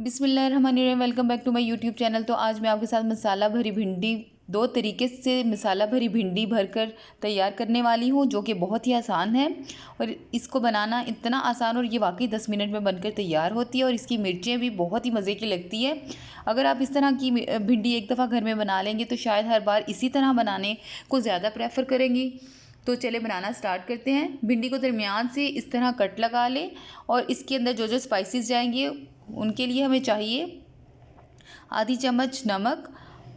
बिस्मिल्लाहिर्रहमानिर्रहीम। Welcome back to my YouTube channel. तो आज मैं आपके साथ मसाला भरी भिंडी दो तरीके से मसाला भरी भिंडी भरकर तैयार करने वाली हूँ, जो कि बहुत ही आसान है। और इसको बनाना इतना आसान और ये वाकई 10 मिनट में बनकर तैयार होती है। और इसकी मिर्चें भी बहुत ही मज़े की लगती है। अगर आप इस तरह की भिंडी एक दफ़ा घर में बना लेंगे तो शायद हर बार इसी तरह बनाने को ज़्यादा प्रेफर करेंगी। तो चले बनाना स्टार्ट करते हैं। भिंडी को दरमियान से इस तरह कट लगा लें और इसके अंदर जो जो स्पाइसेस जाएंगे उनके लिए हमें चाहिए आधी चम्मच नमक,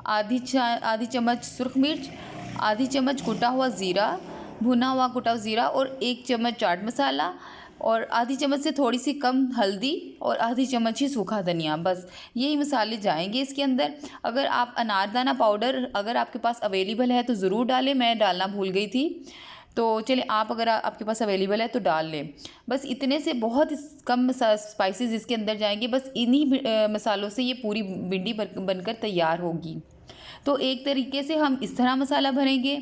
आधी चम्मच सुरख मिर्च, आधी चम्मच कुटा हुआ ज़ीरा, भुना हुआ कुटा हुआ ज़ीरा और 1 चम्मच चाट मसाला और आधी चम्मच से थोड़ी सी कम हल्दी और आधी चम्मच ही सूखा धनिया। बस यही मसाले जाएंगे इसके अंदर। अगर आप अनारदाना पाउडर अगर आपके पास अवेलेबल है तो ज़रूर डालें, मैं डालना भूल गई थी। तो चलिए आप अगर आपके पास अवेलेबल है तो डाल लें। बस इतने से बहुत कम स्पाइसेस इसके अंदर जाएंगे। बस इन्हीं मसालों से ये पूरी भिंडी बनकर तैयार होगी। तो एक तरीके से हम इस तरह मसाला भरेंगे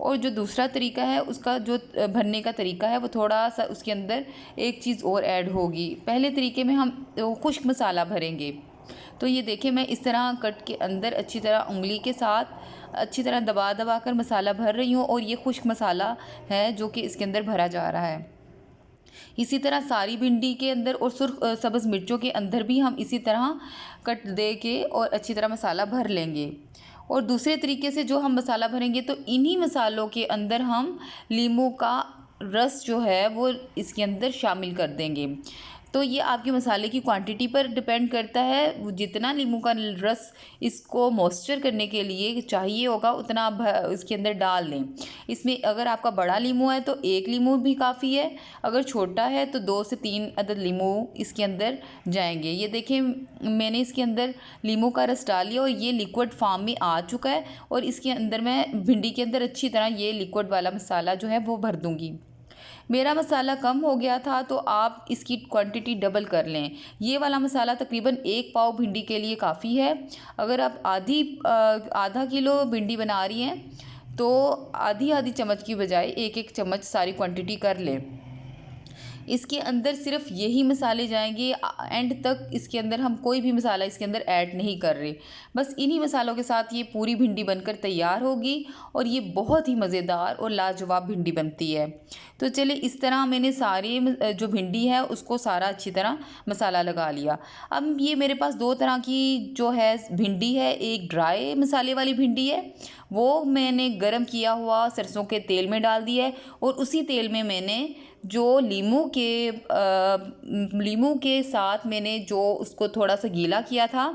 और जो दूसरा तरीका है उसका जो भरने का तरीका है वो थोड़ा सा उसके अंदर एक चीज़ और ऐड होगी। पहले तरीके में हम खुश्क मसाला भरेंगे। तो ये देखिए मैं इस तरह कट के अंदर अच्छी तरह उंगली के साथ अच्छी तरह दबा दबा कर मसाला भर रही हूँ। और ये खुश्क मसाला है जो कि इसके अंदर भरा जा रहा है। इसी तरह सारी भिंडी के अंदर और सब्ज़ मिर्चों के अंदर भी हम इसी तरह कट दे के और अच्छी तरह मसाला भर लेंगे। और दूसरे तरीके से जो हम मसाला भरेंगे तो इन्हीं मसालों के अंदर हम नींबू का रस जो है वो इसके अंदर शामिल कर देंगे। तो ये आपके मसाले की क्वांटिटी पर डिपेंड करता है। जितना नींबू का रस इसको मॉइस्चर करने के लिए चाहिए होगा उतना आप इसके अंदर डाल लें। इसमें अगर आपका बड़ा नींबू है तो 1 नींबू भी काफ़ी है, अगर छोटा है तो 2 से 3 अदद नींबू इसके अंदर जाएंगे। ये देखें मैंने इसके अंदर नींबू का रस डाल लिया और ये लिक्विड फॉर्म में आ चुका है। और इसके अंदर मैं भिंडी के अंदर अच्छी तरह ये लिक्विड वाला मसाला जो है वो भर दूँगी। मेरा मसाला कम हो गया था तो आप इसकी क्वांटिटी डबल कर लें। ये वाला मसाला तकरीबन 1 पाव भिंडी के लिए काफ़ी है। अगर आप आधा किलो भिंडी बना रही हैं तो आधी चम्मच की बजाय 1 चम्मच सारी क्वांटिटी कर लें। इसके अंदर सिर्फ यही मसाले जाएंगे। एंड तक इसके अंदर हम कोई भी मसाला इसके अंदर ऐड नहीं कर रहे। बस इन्हीं मसालों के साथ ये पूरी भिंडी बनकर तैयार होगी और ये बहुत ही मज़ेदार और लाजवाब भिंडी बनती है। तो चलिए इस तरह मैंने सारे जो भिंडी है उसको सारा अच्छी तरह मसाला लगा लिया। अब ये मेरे पास 2 तरह की जो है भिंडी है। एक ड्राई मसाले वाली भिंडी है, वो मैंने गरम किया हुआ सरसों के तेल में डाल दिया है और उसी तेल में मैंने जो नींबू के साथ मैंने जो उसको थोड़ा सा गीला किया था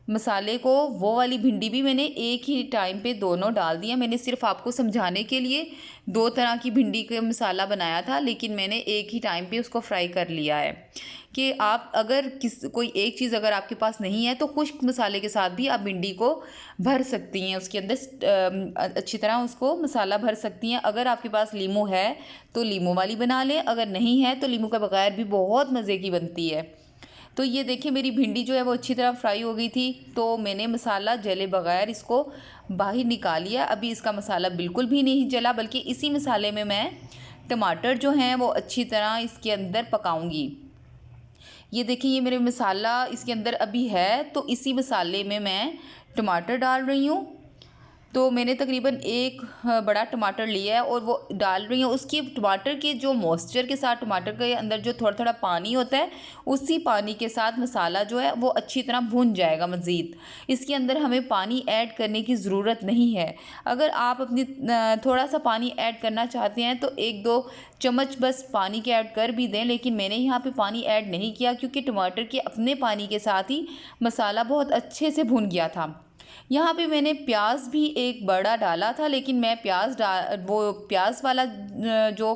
मसाले को, वो वाली भिंडी भी मैंने एक ही टाइम पे दोनों डाल दिया। मैंने सिर्फ आपको समझाने के लिए 2 तरह की भिंडी का मसाला बनाया था, लेकिन मैंने एक ही टाइम पे उसको फ्राई कर लिया है। कि आप अगर कोई एक चीज़ अगर आपके पास नहीं है तो खुश्क मसाले के साथ भी आप भिंडी को भर सकती हैं, उसके अंदर अच्छी तरह उसको मसाला भर सकती हैं। अगर आपके पास नींबू है तो नींबू वाली बना लें, अगर नहीं है तो नींबू के बगैर भी बहुत मज़े की बनती है। तो ये देखिए मेरी भिंडी जो है वो अच्छी तरह फ्राई हो गई थी। तो मैंने मसाला जले बगैर इसको बाहर निकाल लिया। अभी इसका मसाला बिल्कुल भी नहीं जला, बल्कि इसी मसाले में मैं टमाटर जो हैं वो अच्छी तरह इसके अंदर पकाऊंगी। ये देखिए ये मेरे मसाला इसके अंदर अभी है, तो इसी मसाले में मैं टमाटर डाल रही हूँ। तो मैंने तकरीबन 1 बड़ा टमाटर लिया है और वो डाल रही हूँ। उसकी टमाटर के जो मॉइस्चर के साथ टमाटर के अंदर जो थोड़ा थोड़ा पानी होता है, उसी पानी के साथ मसाला जो है वो अच्छी तरह भुन जाएगा। मज़ीद इसके अंदर हमें पानी ऐड करने की ज़रूरत नहीं है। अगर आप अपनी थोड़ा सा पानी ऐड करना चाहते हैं तो 1-2 चम्मच बस पानी के ऐड कर भी दें, लेकिन मैंने यहाँ पे पानी ऐड नहीं किया क्योंकि टमाटर के अपने पानी के साथ ही मसाला बहुत अच्छे से भुन गया था। यहाँ पे मैंने प्याज भी एक बड़ा डाला था, लेकिन मैं प्याज वाला जो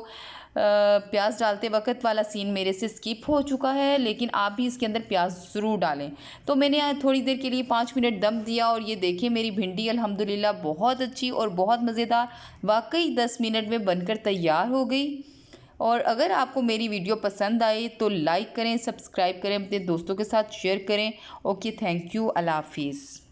प्याज डालते वक्त वाला सीन मेरे से स्किप हो चुका है, लेकिन आप भी इसके अंदर प्याज ज़रूर डालें। तो मैंने थोड़ी देर के लिए 5 मिनट दम दिया और ये देखिए मेरी भिंडी अल्हम्दुलिल्लाह बहुत अच्छी और बहुत मज़ेदार वाकई 10 मिनट में बनकर तैयार हो गई। और अगर आपको मेरी वीडियो पसंद आए तो लाइक करें, सब्सक्राइब करें, अपने दोस्तों के साथ शेयर करें। ओके, थैंक यू, अल्लाह हाफिज़।